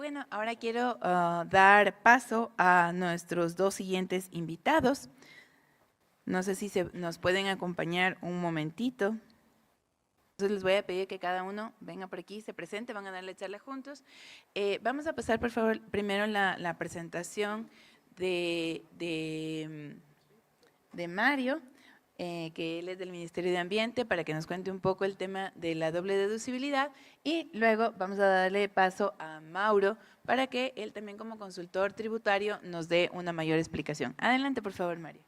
bueno, ahora quiero dar paso a nuestros dos siguientes invitados. No sé si nos pueden acompañar un momentito. Entonces les voy a pedir que cada uno venga por aquí, se presente, van a dar la charla juntos. Vamos a pasar, por favor, primero la presentación de Mario, que él es del Ministerio de Ambiente, para que nos cuente un poco el tema de la doble deducibilidad, y luego vamos a darle paso a Mauro para que él también como consultor tributario nos dé una mayor explicación. Adelante, por favor, Mario.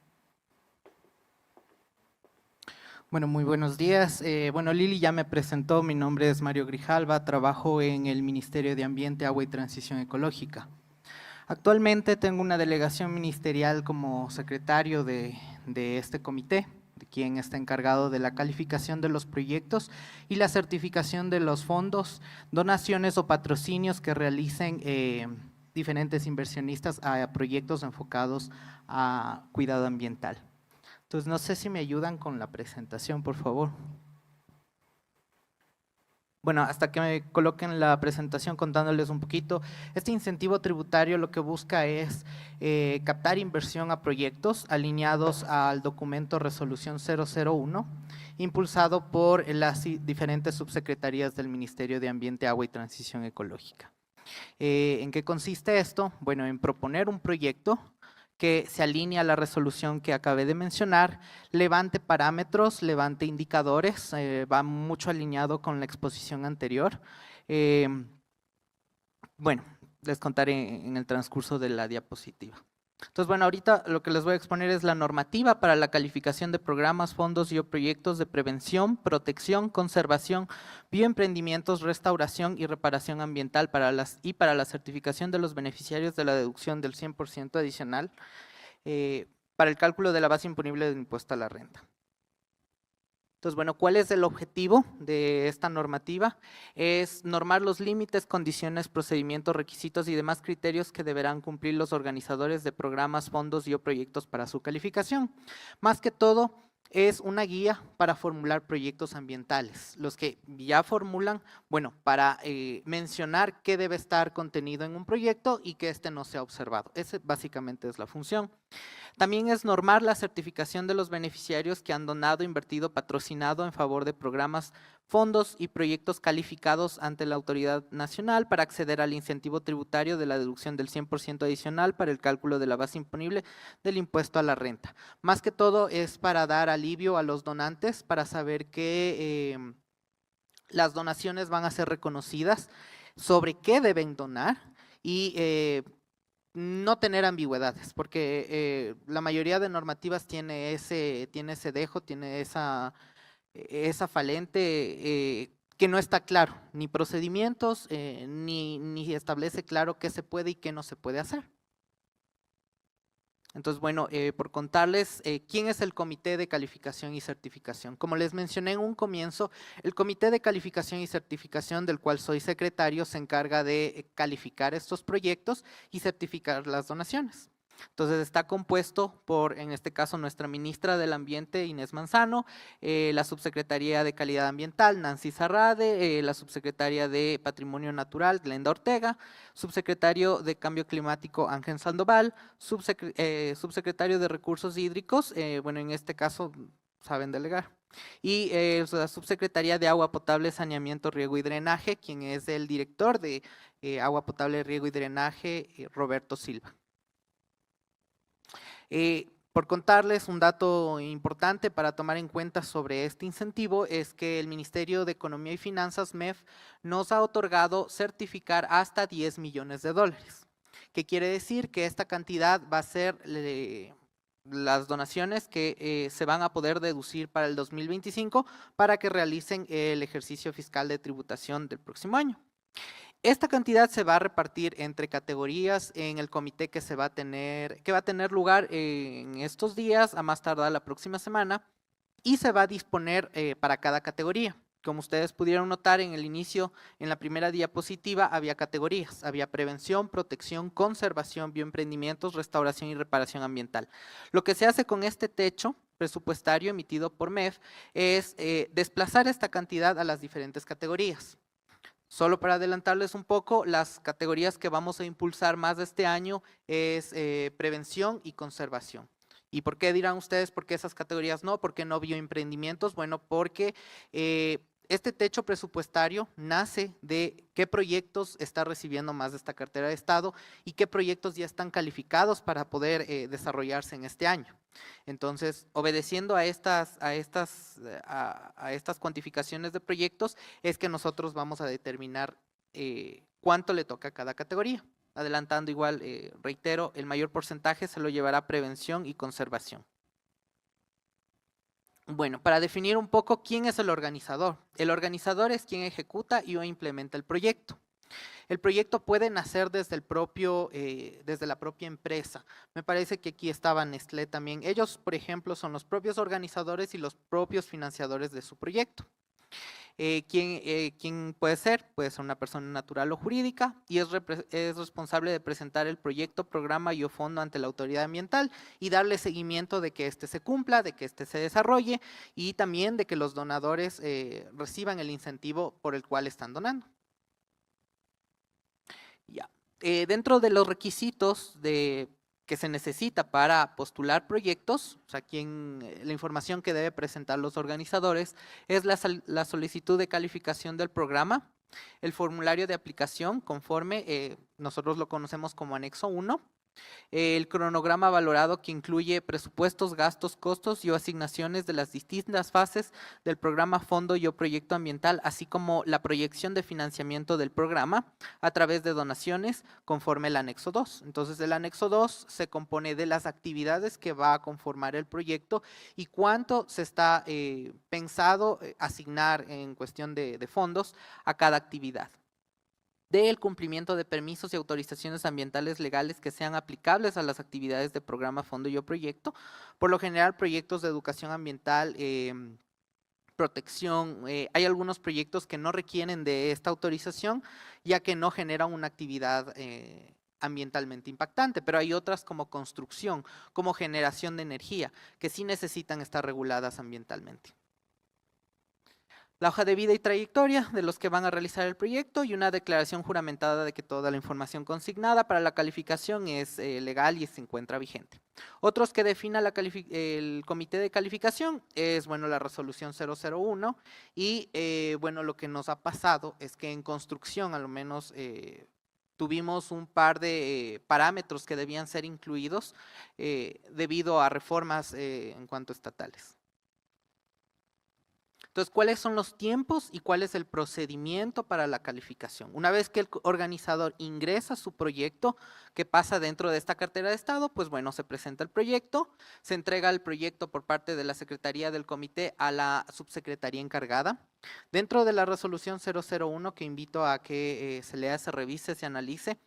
Bueno, muy buenos días. Bueno, Lili ya me presentó, mi nombre es Mario Grijalva, trabajo en el Ministerio de Ambiente, Agua y Transición Ecológica. Actualmente tengo una delegación ministerial como secretario de este comité, de quien está encargado de la calificación de los proyectos y la certificación de los fondos, donaciones o patrocinios que realicen diferentes inversionistas a proyectos enfocados a cuidado ambiental. Entonces, no sé si me ayudan con la presentación, por favor. Bueno, hasta que me coloquen la presentación contándoles un poquito, este incentivo tributario lo que busca es captar inversión a proyectos alineados al documento Resolución 001, impulsado por las diferentes subsecretarías del Ministerio de Ambiente, Agua y Transición Ecológica. ¿En qué consiste esto? Bueno, en proponer un proyecto que se alinea a la resolución que acabé de mencionar, levante parámetros, levante indicadores, va mucho alineado con la exposición anterior. Bueno, les contaré en el transcurso de la diapositiva. Entonces, bueno, ahorita lo que les voy a exponer es la normativa para la calificación de programas, fondos y o proyectos de prevención, protección, conservación, bioemprendimientos, restauración y reparación ambiental para la certificación de los beneficiarios de la deducción del 100% adicional para el cálculo de la base imponible del impuesto a la renta. Entonces, bueno, ¿cuál es el objetivo de esta normativa? Es normar los límites, condiciones, procedimientos, requisitos y demás criterios que deberán cumplir los organizadores de programas, fondos y o proyectos para su calificación. Más que todo, es una guía para formular proyectos ambientales. Los que ya formulan, bueno, para mencionar qué debe estar contenido en un proyecto y que este no sea observado. Esa básicamente es la función. También es normar la certificación de los beneficiarios que han donado, invertido, patrocinado en favor de programas, fondos y proyectos calificados ante la autoridad nacional para acceder al incentivo tributario de la deducción del 100% adicional para el cálculo de la base imponible del impuesto a la renta. Más que todo es para dar alivio a los donantes, para saber que las donaciones van a ser reconocidas, sobre qué deben donar y no tener ambigüedades, porque la mayoría de normativas tiene ese dejo, tiene esa falente que no está claro, ni procedimientos, ni establece claro qué se puede y qué no se puede hacer. Entonces, bueno, por contarles quién es el Comité de Calificación y Certificación. Como les mencioné en un comienzo, el Comité de Calificación y Certificación, del cual soy secretario, se encarga de calificar estos proyectos y certificar las donaciones. Entonces, está compuesto por, en este caso, nuestra ministra del Ambiente, Inés Manzano, la subsecretaría de Calidad Ambiental, Nancy Sarrade, la subsecretaria de Patrimonio Natural, Glenda Ortega, subsecretario de Cambio Climático, Ángel Sandoval, subsecretario de Recursos Hídricos, bueno, en este caso saben delegar, y la subsecretaría de Agua Potable, Saneamiento, Riego y Drenaje, quien es el director de Agua Potable, Riego y Drenaje, Roberto Silva. Por contarles un dato importante para tomar en cuenta sobre este incentivo es que el Ministerio de Economía y Finanzas, MEF, nos ha otorgado certificar hasta 10 millones de dólares. ¿Qué quiere decir? Que esta cantidad va a ser las donaciones que se van a poder deducir para el 2025 para que realicen el ejercicio fiscal de tributación del próximo año. Esta cantidad se va a repartir entre categorías en el comité que va a tener lugar en estos días, a más tardar la próxima semana, y se va a disponer para cada categoría. Como ustedes pudieron notar en el inicio, en la primera diapositiva, había categorías. Había prevención, protección, conservación, bioemprendimientos, restauración y reparación ambiental. Lo que se hace con este techo presupuestario emitido por MEF es desplazar esta cantidad a las diferentes categorías. Solo para adelantarles un poco, las categorías que vamos a impulsar más de este año es prevención y conservación. ¿Y por qué dirán ustedes por qué esas categorías no? ¿Por qué no bioemprendimientos? Bueno, porque este techo presupuestario nace de qué proyectos está recibiendo más de esta cartera de Estado y qué proyectos ya están calificados para poder desarrollarse en este año. Entonces, obedeciendo a estas cuantificaciones de proyectos, es que nosotros vamos a determinar cuánto le toca a cada categoría. Adelantando igual, reitero, el mayor porcentaje se lo llevará prevención y conservación. Bueno, para definir un poco quién es el organizador. El organizador es quien ejecuta y o implementa el proyecto. El proyecto puede nacer desde desde la propia empresa. Me parece que aquí estaba Nestlé también. Ellos, por ejemplo, son los propios organizadores y los propios financiadores de su proyecto. ¿Quién puede ser? Puede ser una persona natural o jurídica y es responsable de presentar el proyecto, programa y o fondo ante la autoridad ambiental y darle seguimiento de que éste se cumpla, de que éste se desarrolle y también de que los donadores reciban el incentivo por el cual están donando. Ya. Dentro de los requisitos que se necesita para postular proyectos, o sea, la información que debe presentar los organizadores es la solicitud de calificación del programa, el formulario de aplicación conforme, nosotros lo conocemos como anexo 1, el cronograma valorado que incluye presupuestos, gastos, costos y asignaciones de las distintas fases del programa Fondo y o Proyecto Ambiental, así como la proyección de financiamiento del programa a través de donaciones conforme el anexo 2. Entonces el anexo 2 se compone de las actividades que va a conformar el proyecto y cuánto se está pensado asignar en cuestión de fondos a cada actividad, del cumplimiento de permisos y autorizaciones ambientales legales que sean aplicables a las actividades de programa, fondo y o proyecto. Por lo general, proyectos de educación ambiental, protección, hay algunos proyectos que no requieren de esta autorización, ya que no generan una actividad ambientalmente impactante, pero hay otras como construcción, como generación de energía, que sí necesitan estar reguladas ambientalmente. La hoja de vida y trayectoria de los que van a realizar el proyecto y una declaración juramentada de que toda la información consignada para la calificación es legal y se encuentra vigente. Otros que defina el comité de calificación es, bueno, la resolución 001 y, bueno, lo que nos ha pasado es que en construcción, a lo menos, tuvimos un par de parámetros que debían ser incluidos debido a reformas en cuanto estatales. Entonces, ¿cuáles son los tiempos y cuál es el procedimiento para la calificación? Una vez que el organizador ingresa su proyecto, que pasa dentro de esta cartera de Estado, pues bueno, se presenta el proyecto, se entrega el proyecto por parte de la Secretaría del Comité a la subsecretaría encargada. Dentro de la resolución 001, que invito a que se lea, se revise, se analice,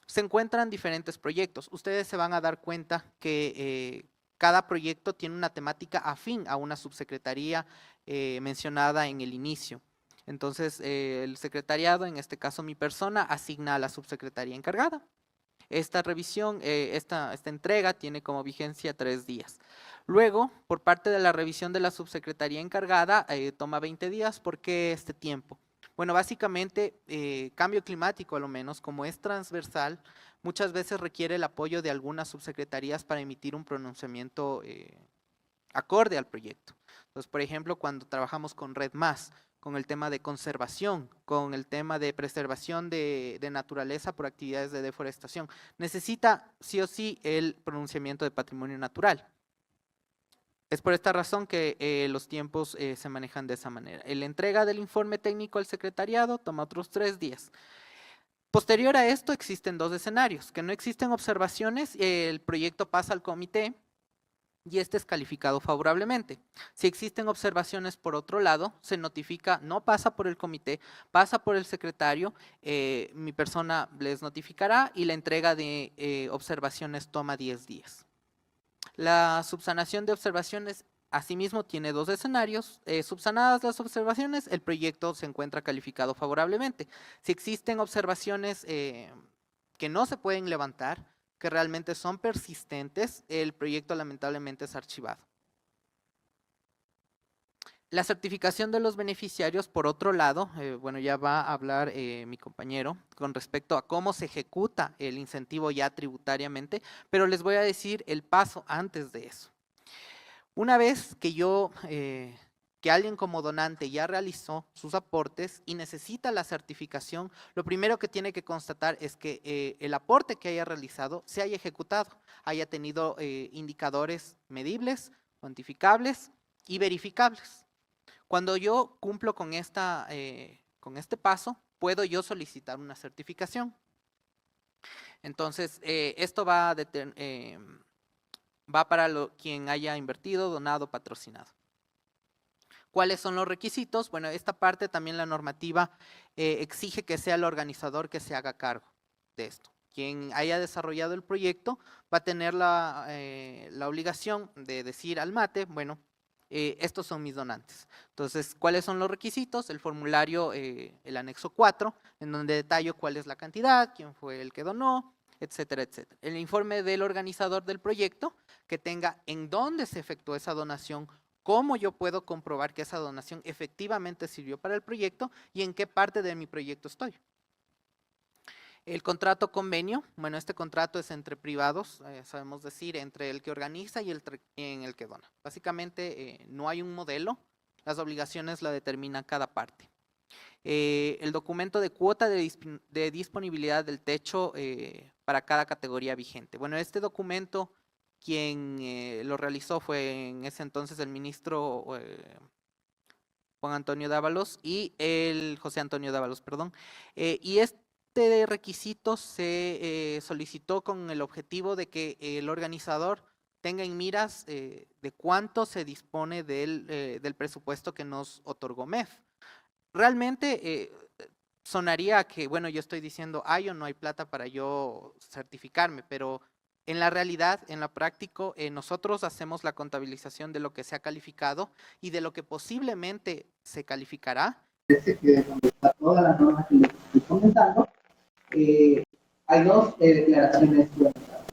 se encuentran diferentes proyectos. Ustedes se van a dar cuenta que cada proyecto tiene una temática afín a una subsecretaría mencionada en el inicio. Entonces, el secretariado, en este caso mi persona, asigna a la subsecretaría encargada. Esta revisión, esta entrega tiene como vigencia 3 días. Luego, por parte de la revisión de la subsecretaría encargada, toma 20 días. ¿Por qué este tiempo? Bueno, básicamente, cambio climático, a lo menos, como es transversal, muchas veces requiere el apoyo de algunas subsecretarías para emitir un pronunciamiento acorde al proyecto. Entonces, por ejemplo, cuando trabajamos con Red Más, con el tema de conservación, con el tema de preservación de naturaleza por actividades de deforestación, necesita sí o sí el pronunciamiento de patrimonio natural. Es por esta razón que los tiempos se manejan de esa manera. La entrega del informe técnico al secretariado toma otros 3 días. Posterior a esto existen 2 escenarios, que no existen observaciones, el proyecto pasa al comité y este es calificado favorablemente. Si existen observaciones por otro lado, se notifica, no pasa por el comité, pasa por el secretario, mi persona les notificará y la entrega de observaciones toma 10 días. La subsanación de observaciones asimismo tiene 2 escenarios. Subsanadas las observaciones, el proyecto se encuentra calificado favorablemente. Si existen observaciones que no se pueden levantar, que realmente son persistentes, el proyecto lamentablemente es archivado. La certificación de los beneficiarios, por otro lado, bueno, ya va a hablar mi compañero con respecto a cómo se ejecuta el incentivo ya tributariamente, pero les voy a decir el paso antes de eso. Una vez que alguien como donante ya realizó sus aportes y necesita la certificación, lo primero que tiene que constatar es que el aporte que haya realizado se haya ejecutado, haya tenido indicadores medibles, cuantificables y verificables. Cuando yo cumplo con este paso, puedo yo solicitar una certificación. Entonces, esto va para quien haya invertido, donado, patrocinado. ¿Cuáles son los requisitos? Bueno, esta parte también la normativa exige que sea el organizador que se haga cargo de esto. Quien haya desarrollado el proyecto va a tener la obligación de decir al MATE, bueno, estos son mis donantes. Entonces, ¿cuáles son los requisitos? El formulario, el anexo 4, en donde detallo cuál es la cantidad, quién fue el que donó, etcétera, etcétera. El informe del organizador del proyecto, que tenga en dónde se efectuó esa donación, cómo yo puedo comprobar que esa donación efectivamente sirvió para el proyecto y en qué parte de mi proyecto estoy. El contrato convenio, bueno, este contrato es entre privados, sabemos decir, entre el que organiza y en el que dona. Básicamente no hay un modelo, las obligaciones la determina cada parte. El documento de cuota de disponibilidad del techo para cada categoría vigente. Bueno, este documento, quien lo realizó fue en ese entonces el ministro Juan Antonio Dávalos y el José Antonio Dávalos, perdón. Y este requisito se solicitó con el objetivo de que el organizador tenga en miras de cuánto se dispone del presupuesto que nos otorgó MEF. Realmente sonaría que, bueno, yo estoy diciendo, hay o no hay plata para yo certificarme, pero en la realidad, en la práctica, nosotros hacemos la contabilización de lo que se ha calificado y de lo que posiblemente se calificará. Que donde está toda la norma que les estoy comentando, hay dos declaraciones,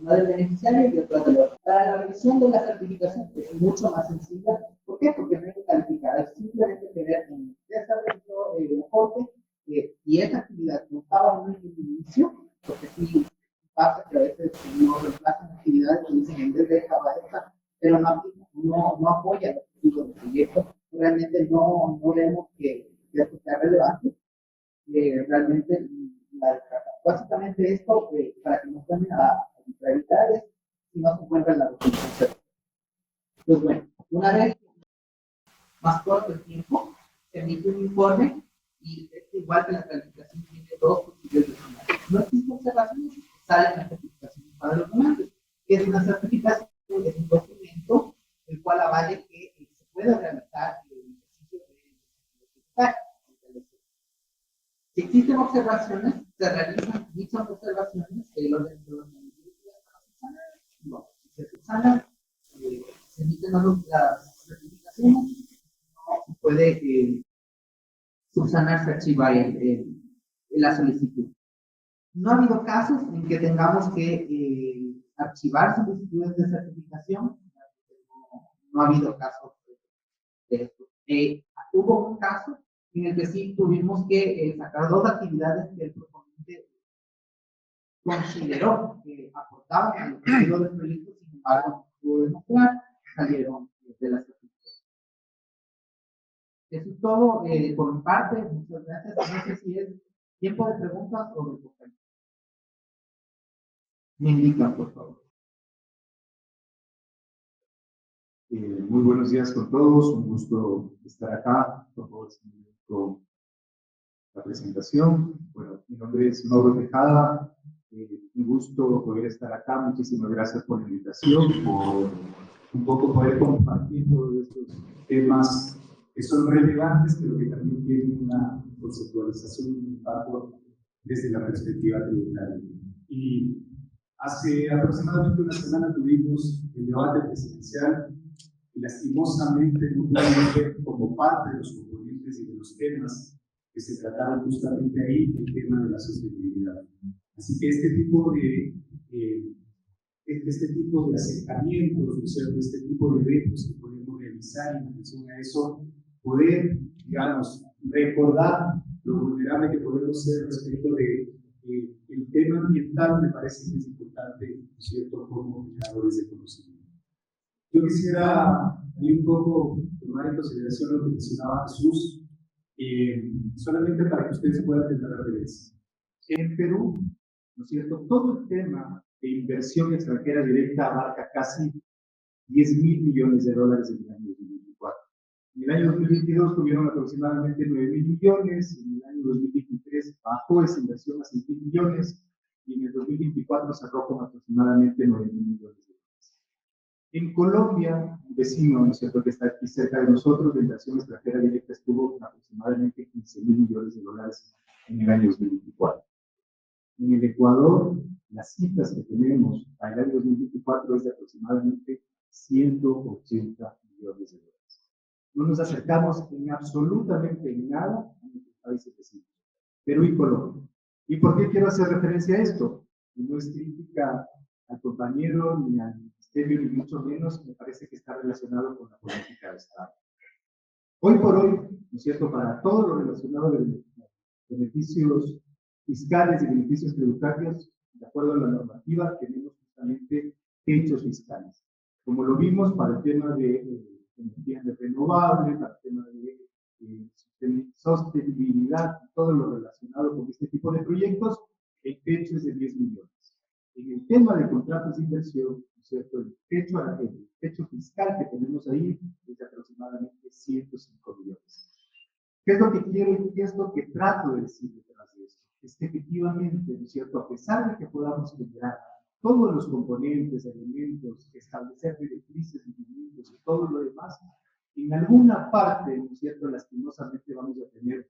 una del beneficiario y otra del otro. Para la revisión de la certificación es mucho más sencilla. ¿Por qué? Porque no hay que calificar, es simplemente tener en desarrollo el aporte y esa actividad no estaba en un inicio, porque sí pasa que a veces no reemplazan actividades que dicen en vez de Java esta, pero no apoya el objetivo del proyecto. Realmente no vemos que esto sea relevante. Realmente básicamente esto para que no suenen a arbitrariedades y no se encuentra en la documentación. Pues bueno, una vez más corto el tiempo, se emite un informe y es igual que la calificación tiene dos posibles desarrollos. No existen observaciones, sale la certificación para los donantes, que es una certificación, es un documento el cual avale que se puede realizar el ejercicio de si existen observaciones, se realizan dichas observaciones, el orden de los se subsanan, se emiten las certificaciones, no se puede subsanar, se archiva la solicitud. No ha habido casos en que tengamos que archivar solicitudes de certificación, no ha habido casos de esto. Hubo un caso en el que sí tuvimos que sacar dos actividades que el proponente consideró que aportaban al objetivo del proyecto, sin embargo, no pudo demostrar, salieron de la certificación. Eso es todo por mi parte, muchas gracias. No sé si es tiempo de preguntas o de comentarios. Me indican, por favor. Muy buenos días con todos, un gusto estar acá. Por favor, con la presentación. Bueno, mi nombre es Mauro Tejada, un gusto poder estar acá. Muchísimas gracias por la invitación, por un poco poder compartir todos estos temas que son relevantes, pero que también tienen una conceptualización, un impacto desde la perspectiva tributaria. Y hace aproximadamente una semana tuvimos el debate presidencial y lastimosamente no pudimos ver como parte de los componentes y de los temas que se trataron justamente ahí el tema de la sostenibilidad. Así que este tipo de acercamientos, ¿no es cierto? Este tipo de eventos que podemos realizar en relación a eso, poder, digamos, recordar lo vulnerable que podemos ser respecto de el tema ambiental. Me parece que es importante, ¿no es cierto?, como generadores de conocimiento. Yo quisiera un poco tomar en consideración lo que mencionaba Jesús, solamente para que ustedes puedan tener la referencia. En Perú, ¿no es cierto?, todo el tema de inversión extranjera directa abarca casi 10.000 millones de dólares en el año 2024. En el año 2022 tuvieron aproximadamente 9.000 millones, en el año 2023 bajó esa inversión a 6.000 millones y en el 2024 cerró con aproximadamente 9.000 millones de dólares. En Colombia, un vecino, ¿no es cierto?, que está aquí cerca de nosotros, la inversión extranjera directa estuvo con aproximadamente 15.000 millones de dólares en el año 2024. En el Ecuador, las citas que tenemos para el año 2024 es de aproximadamente 180 millones de dólares. No nos acercamos en absolutamente nada a nuestros países vecinos, Perú y Colombia. ¿Y por qué quiero hacer referencia a esto? No es crítica al compañero ni al ministerio, ni mucho menos, me parece que está relacionado con la política de Estado. Hoy por hoy, ¿no es cierto?, para todo lo relacionado con los beneficios fiscales y beneficios tributarios, de acuerdo a la normativa, tenemos justamente techos fiscales. Como lo vimos para el tema de energía renovable, para el tema de sostenibilidad, todo lo relacionado con este tipo de proyectos, el techo es de 10 millones. En el tema de contratos de inversión, ¿no es cierto?, el techo fiscal que tenemos ahí es de aproximadamente 105 millones. ¿Qué es lo que quiero y qué es lo que trato de decir detrás de esto? Es que efectivamente, ¿no es cierto?, a pesar de que podamos generar todos los componentes, elementos, establecer directrices, lineamientos y todo lo demás, en alguna parte, ¿no es cierto?, lastimosamente vamos a tener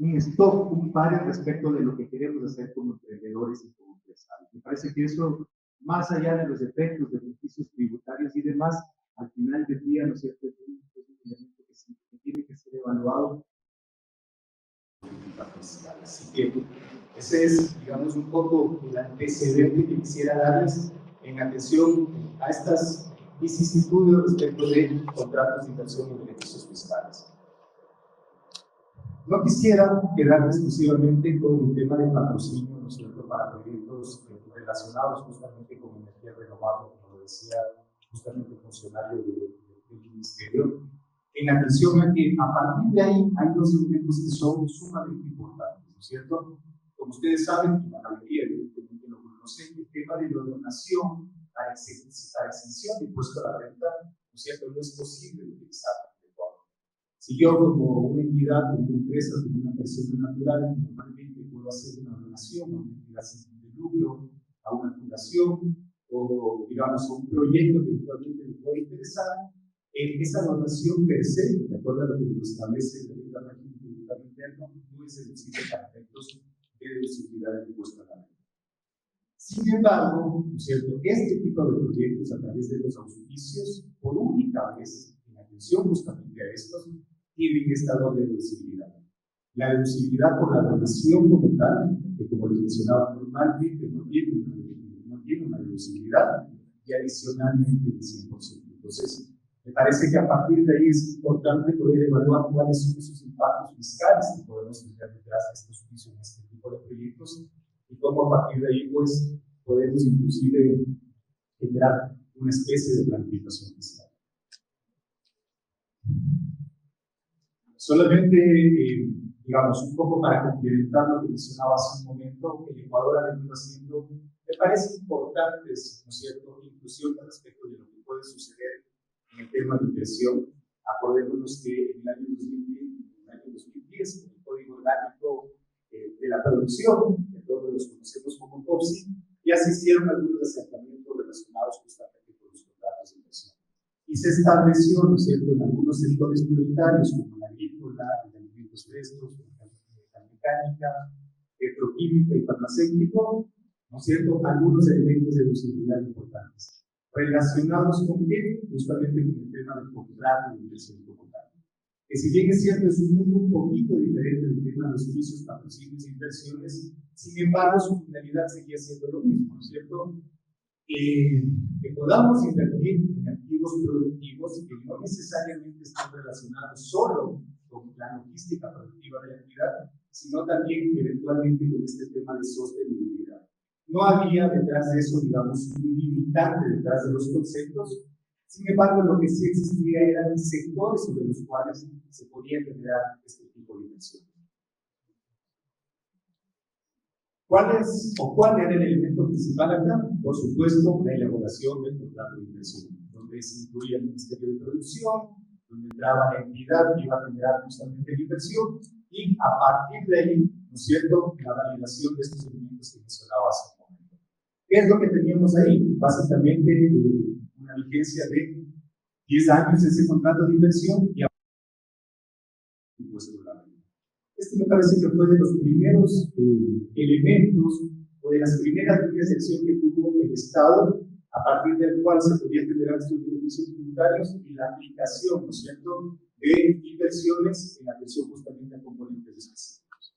un stock, un par respecto de lo que queremos hacer como emprendedores y como empresarios. Me parece que eso, más allá de los efectos de beneficios tributarios y demás, al final del día, ¿no es cierto?, es un elemento que tiene que ser evaluado. Así que ese es, digamos, un poco el antecedente que quisiera darles en atención a estas vicisitudes respecto de contratos de inversión y beneficios fiscales. No quisiera quedar exclusivamente con el tema de patrocinio, ¿no es cierto?, para proyectos relacionados justamente con energía renovable, como lo decía justamente el funcionario del Ministerio, en atención a que a partir de ahí hay dos elementos que son sumamente importantes, ¿no es cierto? Como ustedes saben, la mayoría evidentemente lo conocen, el tema de la donación para exención de impuesto a la renta, ¿no es cierto?, no es posible utilizar. Si yo como una entidad, como una empresa, como una persona natural, normalmente puedo hacer una donación a una entidad sin de lucro, a una fundación, o digamos a un proyecto que eventualmente me pueda interesar, esa donación per se, de acuerdo a lo que nos establece la ley de régimen tributario interno, no es deducible para efectos de deducibilidad del impuesto a la renta. Sin embargo, ¿no es cierto?, este tipo de proyectos a través de los auspicios, por única vez, en atención justamente a estos, tienen esta doble deducibilidad. La deducibilidad por la donación como tal, que como les mencionaba normalmente no tiene una deducibilidad, y adicionalmente el 100%. Entonces, me parece que a partir de ahí es importante poder evaluar cuáles son esos impactos fiscales que podemos tener detrás de estos juicios en este tipo de proyectos y cómo a partir de ahí pues podemos inclusive generar una especie de planificación fiscal. Solamente, digamos, un poco para complementar lo que mencionaba hace un momento, el Ecuador ha venido haciendo, me parece importantes, ¿no es cierto?, inclusiones respecto de lo que puede suceder en el tema de inversión. Acordémonos que en el año 2010, el Código Orgánico de la Producción, que todos los conocemos como COPSI, ya se hicieron algunos acercamientos relacionados justamente con los contratos de inversión. Y se estableció, ¿no es cierto?, en algunos sectores prioritarios, como la agrícola, el de alimentos frescos, la mecánica, petroquímica y farmacéutico, ¿no es cierto?, algunos elementos de deducibilidad importantes, relacionados con qué, justamente con el tema del contrato de inversión como tal. Que si bien es cierto, es un mundo un poquito diferente del tema de los juicios, patrocinios e inversiones, sin embargo, su finalidad seguía siendo lo mismo, ¿no es cierto? que podamos invertir en activos productivos que no necesariamente están relacionados solo con la logística productiva de la actividad, sino también eventualmente con este tema de sostenibilidad. No había detrás de eso, digamos, un limitante detrás de los conceptos. Sin embargo, lo que sí existía eran sectores sobre los cuales se podía generar este tipo de inversión. ¿Cuál era el elemento principal acá? Por supuesto, la elaboración del contrato de inversión, donde se incluía el Ministerio de Producción, donde entraba la entidad que iba a generar justamente la inversión, y a partir de ahí, ¿no es cierto?, la validación de estos elementos que mencionaba hace un momento. ¿Qué es lo que teníamos ahí? Básicamente, una vigencia de 10 años de ese contrato de inversión y impuesto a la ley. Este me parece que fue de los primeros elementos o de las primeras líneas de acción que tuvo el Estado, a partir del cual se podían generar estos beneficios tributarios y la aplicación, ¿no es cierto?, de inversiones en atención justamente a componentes específicos.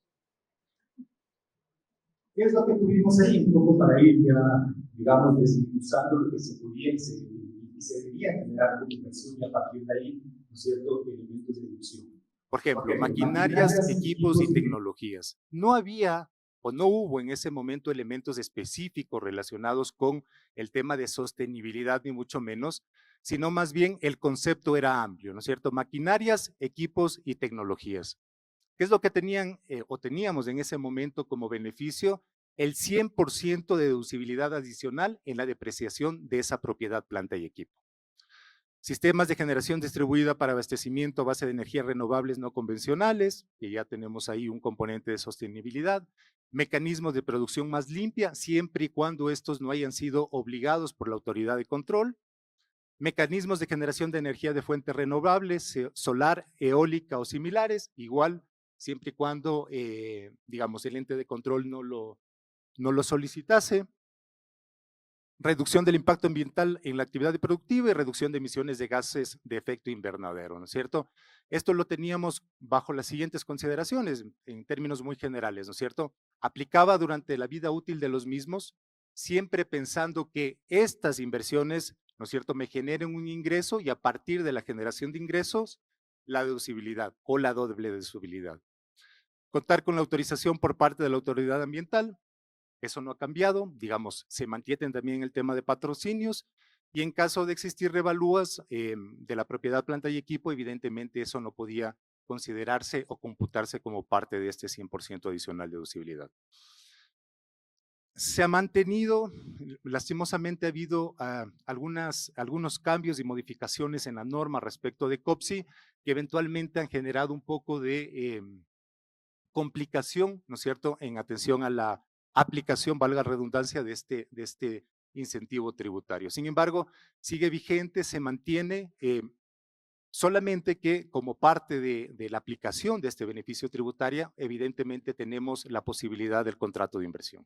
¿Qué es lo que tuvimos ahí? Un poco para ir ya, digamos, desmenuzando lo que se podía y se debía generar como inversión y a partir de ahí, ¿no es cierto?, elementos de deducción. Por ejemplo, maquinarias, equipos y tecnologías. No había o no hubo en ese momento elementos específicos relacionados con el tema de sostenibilidad, ni mucho menos, sino más bien el concepto era amplio, ¿no es cierto? Maquinarias, equipos y tecnologías. ¿Qué es lo que tenían o teníamos en ese momento como beneficio? El 100% de deducibilidad adicional en la depreciación de esa propiedad, planta y equipo. Sistemas de generación distribuida para abastecimiento a base de energías renovables no convencionales, que ya tenemos ahí un componente de sostenibilidad. Mecanismos de producción más limpia, siempre y cuando estos no hayan sido obligados por la autoridad de control. Mecanismos de generación de energía de fuentes renovables, solar, eólica o similares, igual, siempre y cuando, digamos, el ente de control no lo solicitase. Reducción del impacto ambiental en la actividad productiva y reducción de emisiones de gases de efecto invernadero, ¿no es cierto? Esto lo teníamos bajo las siguientes consideraciones, en términos muy generales, ¿no es cierto? Aplicaba durante la vida útil de los mismos, siempre pensando que estas inversiones, ¿no es cierto?, me generen un ingreso y a partir de la generación de ingresos, la deducibilidad o la doble deducibilidad. Contar con la autorización por parte de la autoridad ambiental. Eso no ha cambiado, digamos, se mantiene también el tema de patrocinios y en caso de existir revalúas de la propiedad, planta y equipo, evidentemente eso no podía considerarse o computarse como parte de este 100% adicional de deducibilidad. Se ha mantenido, lastimosamente ha habido algunos cambios y modificaciones en la norma respecto de COPSI que eventualmente han generado un poco de complicación, ¿no es cierto?, en atención a la aplicación, valga la redundancia, de este incentivo tributario. Sin embargo, sigue vigente, se mantiene, solamente que como parte de la aplicación de este beneficio tributario, evidentemente tenemos la posibilidad del contrato de inversión.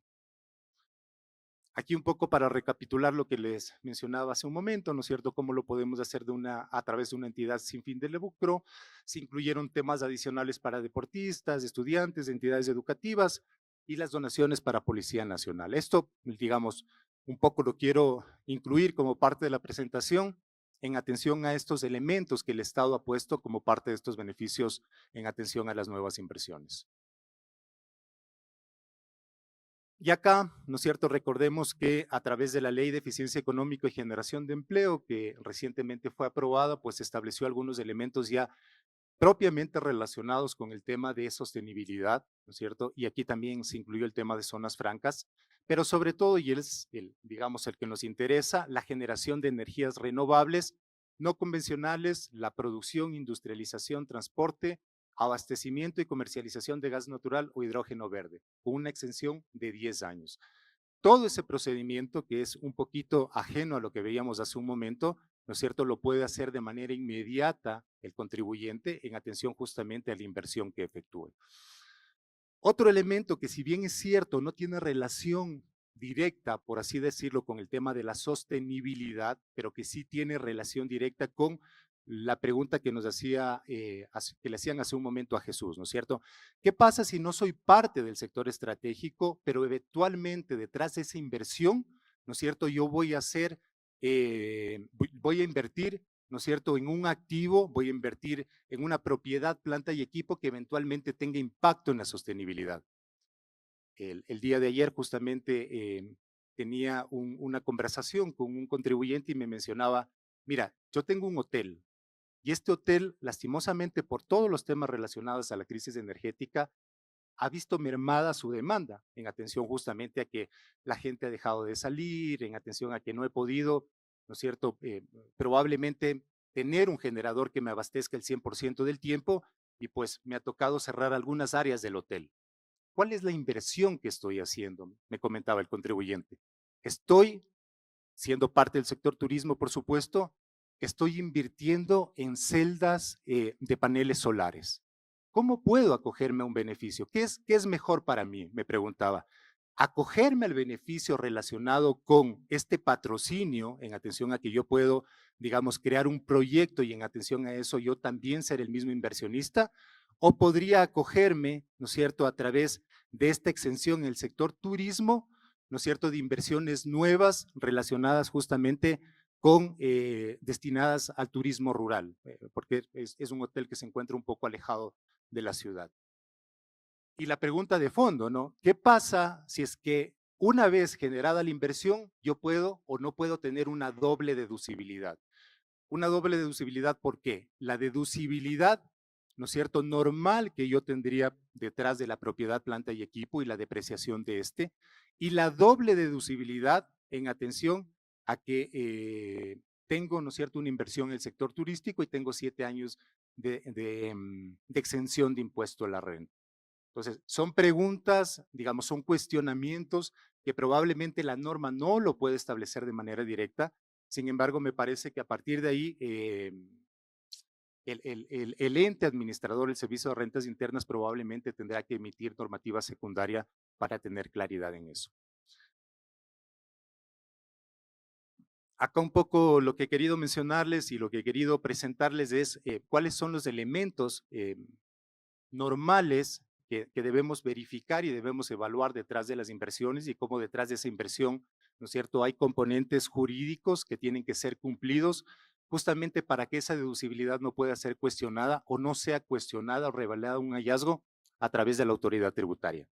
Aquí un poco para recapitular lo que les mencionaba hace un momento, ¿no es cierto?, cómo lo podemos hacer a través de una entidad sin fin de lucro. Se incluyeron temas adicionales para deportistas, estudiantes, entidades educativas y las donaciones para Policía Nacional. Esto, digamos, un poco lo quiero incluir como parte de la presentación en atención a estos elementos que el Estado ha puesto como parte de estos beneficios en atención a las nuevas inversiones. Y acá, ¿no es cierto?, recordemos que a través de la Ley de Eficiencia Económica y Generación de Empleo, que recientemente fue aprobada, pues estableció algunos elementos ya propiamente relacionados con el tema de sostenibilidad, ¿no es cierto? Y aquí también se incluyó el tema de zonas francas, pero sobre todo, y es digamos, el que nos interesa, la generación de energías renovables, no convencionales, la producción, industrialización, transporte, abastecimiento y comercialización de gas natural o hidrógeno verde, con una extensión de 10 años. Todo ese procedimiento, que es un poquito ajeno a lo que veíamos hace un momento, ¿no es cierto?, lo puede hacer de manera inmediata el contribuyente en atención justamente a la inversión que efectúe. Otro elemento que, si bien es cierto, no tiene relación directa, por así decirlo, con el tema de la sostenibilidad, pero que sí tiene relación directa con la pregunta que nos hacía, que le hacían hace un momento a Jesús, ¿no es cierto? ¿Qué pasa si no soy parte del sector estratégico, pero eventualmente detrás de esa inversión ¿no es cierto? Yo voy a hacer, voy a invertir, ¿no es cierto?, en un activo, voy a invertir en una propiedad, planta y equipo que eventualmente tenga impacto en la sostenibilidad. El día de ayer justamente tenía una conversación con un contribuyente y me mencionaba, mira, yo tengo un hotel y este hotel, lastimosamente por todos los temas relacionados a la crisis energética, ha visto mermada su demanda, en atención justamente a que la gente ha dejado de salir, en atención a que no he podido, ¿no es cierto?, probablemente tener un generador que me abastezca el 100% del tiempo y pues me ha tocado cerrar algunas áreas del hotel. ¿Cuál es la inversión que estoy haciendo? Me comentaba el contribuyente. Estoy, siendo parte del sector turismo, por supuesto, estoy invirtiendo en celdas de paneles solares. ¿Cómo puedo acogerme a un beneficio? ¿Qué es mejor para mí? Me preguntaba. Acogerme al beneficio relacionado con este patrocinio, en atención a que yo puedo, digamos, crear un proyecto y en atención a eso yo también ser el mismo inversionista, o podría acogerme, ¿no es cierto?, a través de esta exención en el sector turismo, ¿no es cierto?, de inversiones nuevas relacionadas justamente con destinadas al turismo rural, porque es un hotel que se encuentra un poco alejado de la ciudad. Y la pregunta de fondo, ¿no? ¿Qué pasa si es que una vez generada la inversión, yo puedo o no puedo tener una doble deducibilidad? Una doble deducibilidad, ¿por qué? La deducibilidad, ¿no es cierto?, normal que yo tendría detrás de la propiedad, planta y equipo y la depreciación de este, y la doble deducibilidad en atención a que tengo, ¿no es cierto?, una inversión en el sector turístico y tengo 7 años de exención de impuesto a la renta. Entonces, son preguntas, digamos, son cuestionamientos que probablemente la norma no lo puede establecer de manera directa. Sin embargo, me parece que a partir de ahí, el ente administrador, el Servicio de Rentas Internas, probablemente tendrá que emitir normativa secundaria para tener claridad en eso. Acá un poco lo que he querido mencionarles y lo que he querido presentarles es cuáles son los elementos normales que debemos verificar y debemos evaluar detrás de las inversiones y cómo detrás de esa inversión, ¿no es cierto?, hay componentes jurídicos que tienen que ser cumplidos justamente para que esa deducibilidad no pueda ser cuestionada o no sea cuestionada o revelada un hallazgo a través de la autoridad tributaria.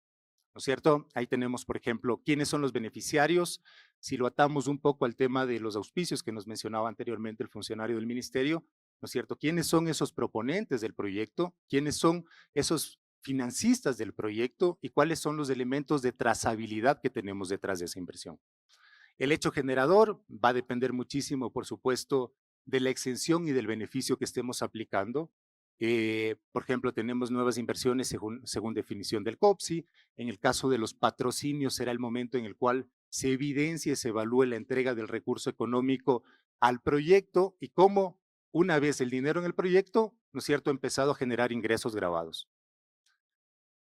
¿No es cierto? Ahí tenemos, por ejemplo, quiénes son los beneficiarios. Si lo atamos un poco al tema de los auspicios que nos mencionaba anteriormente el funcionario del ministerio, ¿no es cierto? ¿Quiénes son esos proponentes del proyecto? ¿Quiénes son esos financistas del proyecto? ¿Y cuáles son los elementos de trazabilidad que tenemos detrás de esa inversión? El hecho generador va a depender muchísimo, por supuesto, de la exención y del beneficio que estemos aplicando. Por ejemplo, tenemos nuevas inversiones según definición del COPSI. En el caso de los patrocinios será el momento en el cual se evidencie, se evalúe la entrega del recurso económico al proyecto y cómo, una vez el dinero en el proyecto, ¿no es cierto?, ha empezado a generar ingresos grabados.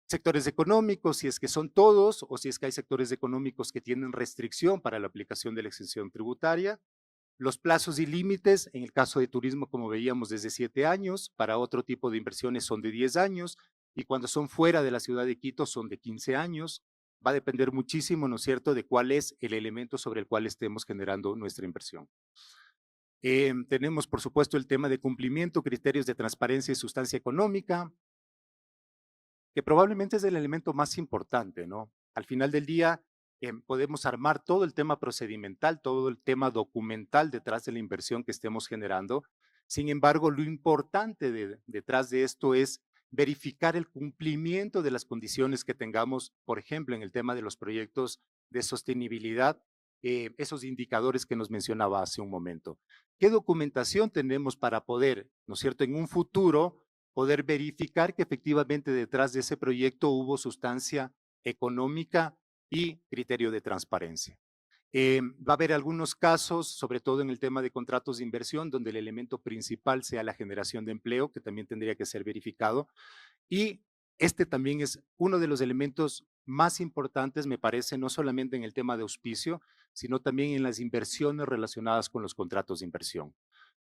Sectores económicos, si es que son todos o si es que hay sectores económicos que tienen restricción para la aplicación de la exención tributaria. Los plazos y límites, en el caso de turismo, como veíamos, desde 7 años, para otro tipo de inversiones son de 10 años, y cuando son fuera de la ciudad de Quito son de 15 años. Va a depender muchísimo, ¿no es cierto?, de cuál es el elemento sobre el cual estemos generando nuestra inversión. Tenemos, por supuesto, el tema de cumplimiento, criterios de transparencia y sustancia económica, que probablemente es el elemento más importante, ¿no? Al final del día, podemos armar todo el tema procedimental, todo el tema documental detrás de la inversión que estemos generando. Sin embargo, lo importante detrás de esto es verificar el cumplimiento de las condiciones que tengamos, por ejemplo, en el tema de los proyectos de sostenibilidad, esos indicadores que nos mencionaba hace un momento. ¿Qué documentación tenemos para poder, ¿no es cierto?, en un futuro poder verificar que efectivamente detrás de ese proyecto hubo sustancia económica y criterio de transparencia? Va a haber algunos casos, sobre todo en el tema de contratos de inversión, donde el elemento principal sea la generación de empleo, que también tendría que ser verificado. Y este también es uno de los elementos más importantes, me parece, no solamente en el tema de auspicio, sino también en las inversiones relacionadas con los contratos de inversión.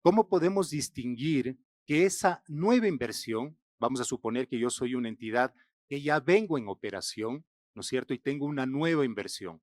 ¿Cómo podemos distinguir que esa nueva inversión, vamos a suponer que yo soy una entidad que ya vengo en operación, ¿no es cierto?, y tengo una nueva inversión?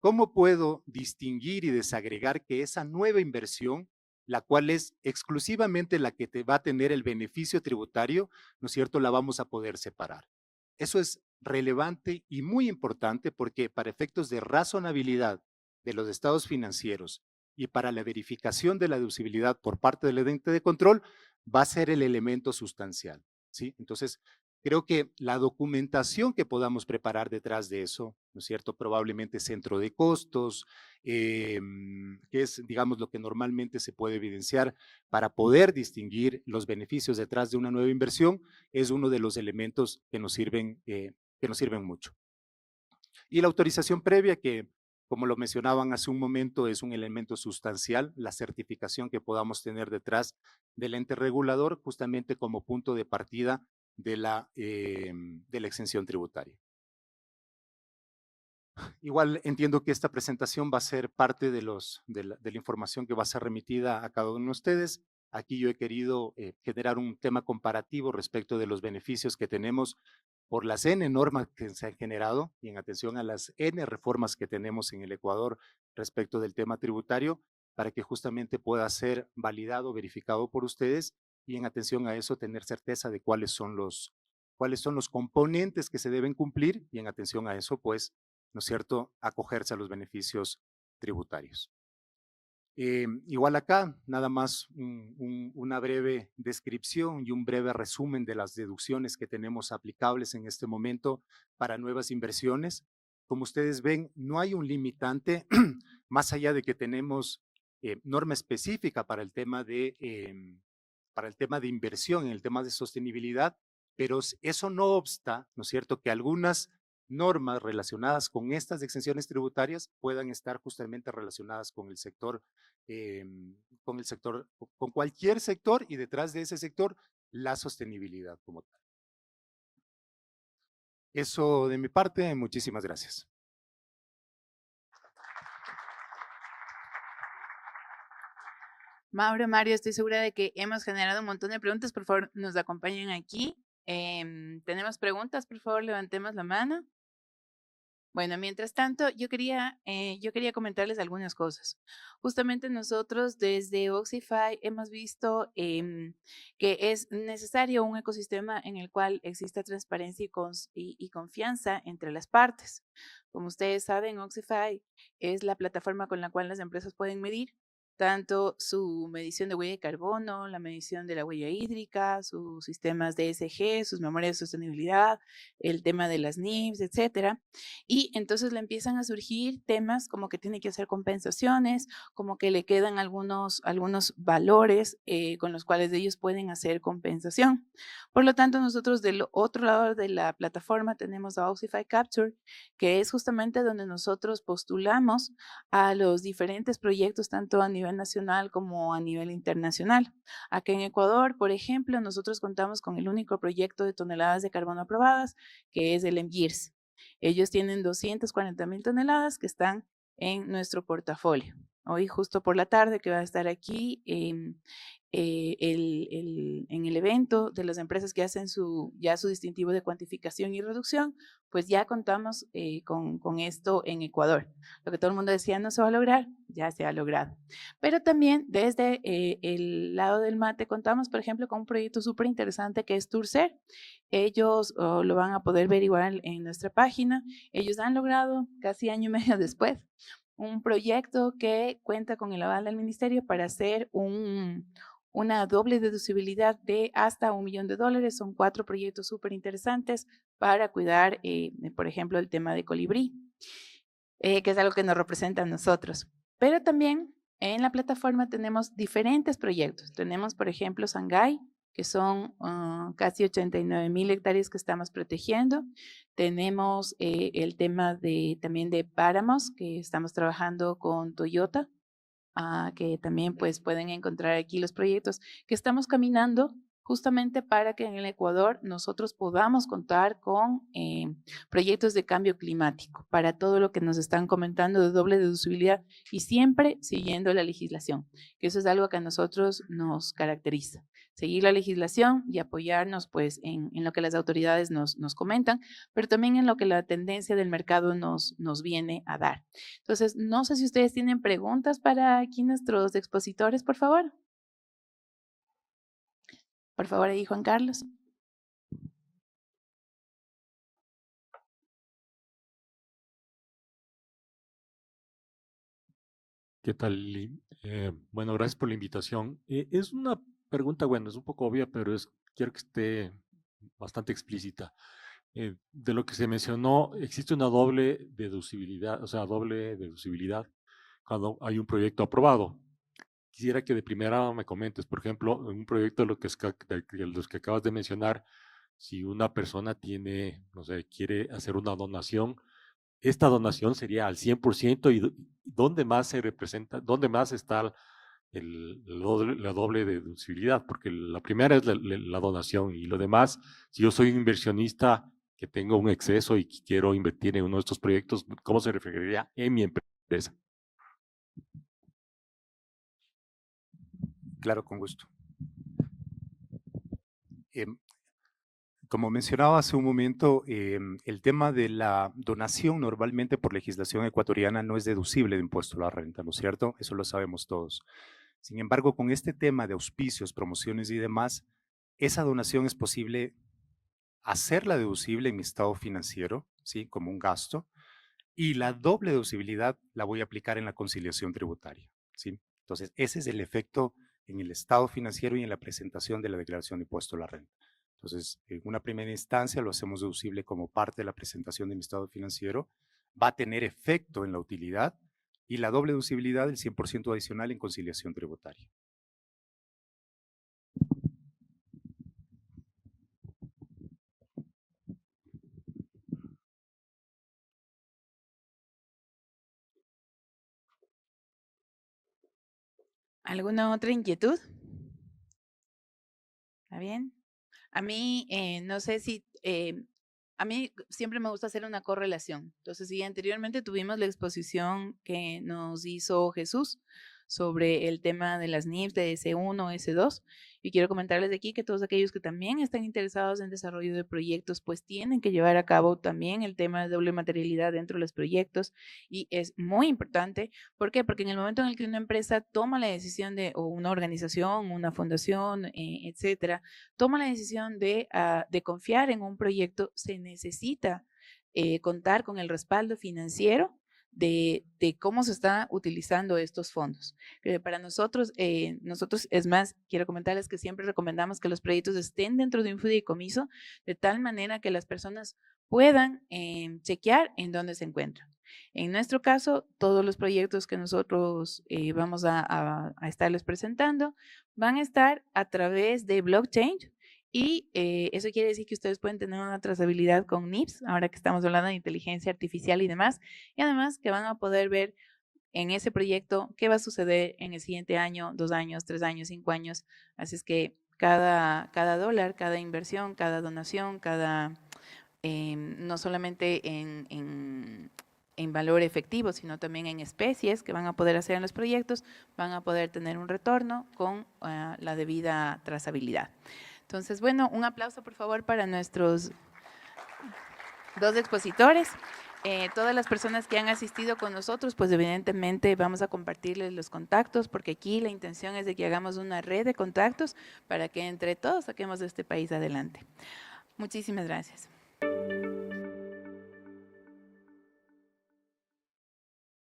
¿cómo puedo distinguir y desagregar que esa nueva inversión, la cual es exclusivamente la que te va a tener el beneficio tributario, ¿no es cierto?, la vamos a poder separar? Eso es relevante y muy importante porque para efectos de razonabilidad de los estados financieros y para la verificación de la deducibilidad por parte del ente de control, va a ser el elemento sustancial, ¿sí? Entonces, creo que la documentación que podamos preparar detrás de eso, ¿no es cierto? Probablemente centro de costos, que es, digamos, lo que normalmente se puede evidenciar para poder distinguir los beneficios detrás de una nueva inversión, es uno de los elementos que nos sirven mucho. Y la autorización previa, que como lo mencionaban hace un momento, es un elemento sustancial, la certificación que podamos tener detrás del ente regulador, justamente como punto de partida de la exención tributaria. Igual entiendo que esta presentación va a ser parte de la información que va a ser remitida a cada uno de ustedes. Aquí yo he querido generar un tema comparativo respecto de los beneficios que tenemos por las N normas que se han generado y en atención a las N reformas que tenemos en el Ecuador respecto del tema tributario, para que justamente pueda ser validado, verificado por ustedes y en atención a eso tener certeza de cuáles son los componentes que se deben cumplir y en atención a eso, pues, ¿no es cierto?, acogerse a los beneficios tributarios. Igual acá, nada más una breve descripción y un breve resumen de las deducciones que tenemos aplicables en este momento para nuevas inversiones. Como ustedes ven, no hay un limitante, más allá de que tenemos norma específica para el tema de inversión, en el tema de sostenibilidad, pero eso no obsta, ¿no es cierto?, que algunas normas relacionadas con estas exenciones tributarias puedan estar justamente relacionadas con el sector, con cualquier sector y detrás de ese sector la sostenibilidad como tal. Eso de mi parte, muchísimas gracias. Mario, estoy segura de que hemos generado un montón de preguntas. Por favor, nos acompañen aquí. ¿Tenemos preguntas? Por favor, levantemos la mano. Bueno, mientras tanto, yo quería comentarles algunas cosas. Justamente nosotros desde Oxify hemos visto que es necesario un ecosistema en el cual exista transparencia y confianza entre las partes. Como ustedes saben, Oxify es la plataforma con la cual las empresas pueden medir tanto su medición de huella de carbono, la medición de la huella hídrica, sus sistemas de ESG, sus memorias de sostenibilidad, el tema de las NIFs, etcétera. Y entonces le empiezan a surgir temas como que tiene que hacer compensaciones, como que le quedan algunos valores con los cuales ellos pueden hacer compensación. Por lo tanto, nosotros del otro lado de la plataforma tenemos a Oxify Capture, que es justamente donde nosotros postulamos a los diferentes proyectos, tanto a nivel nacional como a nivel internacional. Aquí en Ecuador, por ejemplo, nosotros contamos con el único proyecto de toneladas de carbono aprobadas, que es el MGIRS. Ellos tienen 240,000 toneladas que están en nuestro portafolio. Hoy justo por la tarde que va a estar aquí en el evento de las empresas que hacen su distintivo de cuantificación y reducción, pues ya contamos con esto en Ecuador. Lo que todo el mundo decía no se va a lograr, ya se ha logrado. Pero también desde el lado del mate contamos, por ejemplo, con un proyecto súper interesante que es Turcer. Ellos lo van a poder ver igual en nuestra página. Ellos han logrado casi año y medio después un proyecto que cuenta con el aval del ministerio para hacer una doble deducibilidad de hasta $1 millón. Son 4 proyectos súper interesantes para cuidar, por ejemplo, el tema de colibrí, que es algo que nos representa a nosotros. Pero también en la plataforma tenemos diferentes proyectos. Tenemos, por ejemplo, Shanghái, que son casi 89,000 hectáreas que estamos protegiendo. Tenemos el tema también de páramos, que estamos trabajando con Toyota, que también pues pueden encontrar aquí los proyectos que estamos caminando justamente para que en el Ecuador nosotros podamos contar con proyectos de cambio climático para todo lo que nos están comentando de doble deducibilidad y siempre siguiendo la legislación, que eso es algo que a nosotros nos caracteriza. Seguir la legislación y apoyarnos pues en lo que las autoridades nos comentan, pero también en lo que la tendencia del mercado nos viene a dar. Entonces, no sé si ustedes tienen preguntas para aquí nuestros expositores, por favor. Por favor, ahí Juan Carlos. ¿Qué tal, Lili? Bueno, gracias por la invitación. Es una pregunta, bueno, es un poco obvia, pero quiero que esté bastante explícita. De lo que se mencionó, existe una doble deducibilidad, o sea, doble deducibilidad cuando hay un proyecto aprobado. Quisiera que de primera me comentes, por ejemplo, en un proyecto de los que acabas de mencionar, si una persona tiene, no sé, quiere hacer una donación, esta donación sería al 100% y ¿dónde más se representa, dónde más está la doble deducibilidad? Porque la primera es la donación y lo demás, si yo soy un inversionista que tengo un exceso y quiero invertir en uno de estos proyectos, ¿cómo se referiría en mi empresa? Claro, con gusto. Como mencionaba hace un momento, el tema de la donación normalmente por legislación ecuatoriana no es deducible de impuesto a la renta, ¿no es cierto? Eso lo sabemos todos. Sin embargo, con este tema de auspicios, promociones y demás, esa donación es posible hacerla deducible en mi estado financiero, ¿sí? Como un gasto, y la doble deducibilidad la voy a aplicar en la conciliación tributaria, ¿sí? Entonces, ese es el efecto en el estado financiero y en la presentación de la declaración de impuesto a la renta. Entonces, en una primera instancia lo hacemos deducible como parte de la presentación de mi estado financiero, va a tener efecto en la utilidad y la doble deducibilidad del 100% adicional en conciliación tributaria. ¿Alguna otra inquietud? ¿Está bien? A mí, no sé si, a mí siempre me gusta hacer una correlación. Entonces, sí, anteriormente tuvimos la exposición que nos hizo Jesús sobre el tema de las NIPS de S1, S2. Y quiero comentarles de aquí que todos aquellos que también están interesados en desarrollo de proyectos, pues tienen que llevar a cabo también el tema de doble materialidad dentro de los proyectos. Y es muy importante. ¿Por qué? Porque en el momento en el que una empresa toma la decisión de, o una organización, una fundación, etcétera, toma la decisión de confiar en un proyecto, se necesita contar con el respaldo financiero de cómo se están utilizando estos fondos. Para nosotros, es más, quiero comentarles que siempre recomendamos que los proyectos estén dentro de un fideicomiso de tal manera que las personas puedan chequear en dónde se encuentran. En nuestro caso, todos los proyectos que nosotros vamos a estarles presentando van a estar a través de blockchain y eso quiere decir que ustedes pueden tener una trazabilidad con NIPS, ahora que estamos hablando de inteligencia artificial y demás, y además que van a poder ver en ese proyecto qué va a suceder en el siguiente año, 2 años, 3 años, 5 años. Así es que cada dólar, cada inversión, cada donación, no solamente en valor efectivo, sino también en especies que van a poder hacer en los proyectos, van a poder tener un retorno con la debida trazabilidad. Entonces, bueno, un aplauso por favor para nuestros 2 expositores. Todas las personas que han asistido con nosotros, pues evidentemente vamos a compartirles los contactos, porque aquí la intención es de que hagamos una red de contactos para que entre todos saquemos este país adelante. Muchísimas gracias.